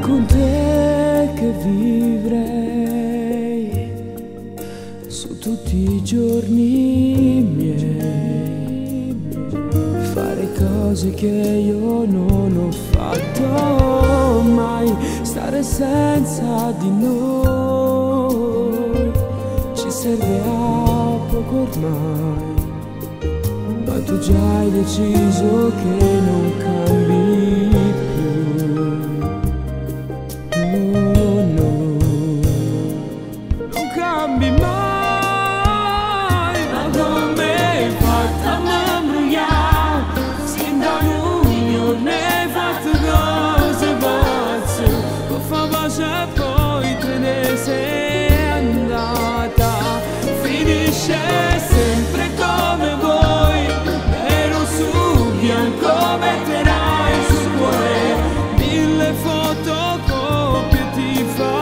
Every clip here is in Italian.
con te che vivrei su tutti i giorni miei, fare cose che io non ho fatto mai, stare senza di noi ci serve a poco ormai, ma tu già hai deciso che non cambi più. Oh no, non cambi mai, ma come hai fatto a m'ambrugliare? Sin da luglio ne hai fatto cose pazze, lo fa pace e poi te ne sei andata. Finisce sempre come vuoi, nero su bianco metterai sul cuore 1000 fotocopie ti farai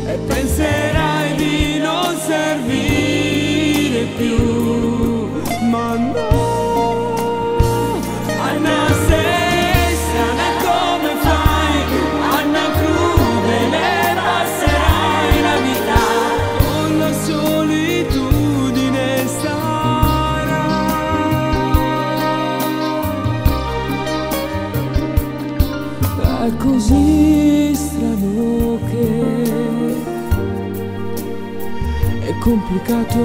e penserai di non servire più, ma no. Anna sei strana come fai, Anna crudele, passerai la vita con la solitudine starai. È così strano che è complicato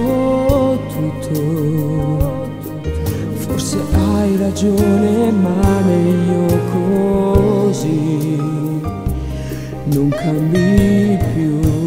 tutto. Forse hai ragione, ma meglio così, non cambi più.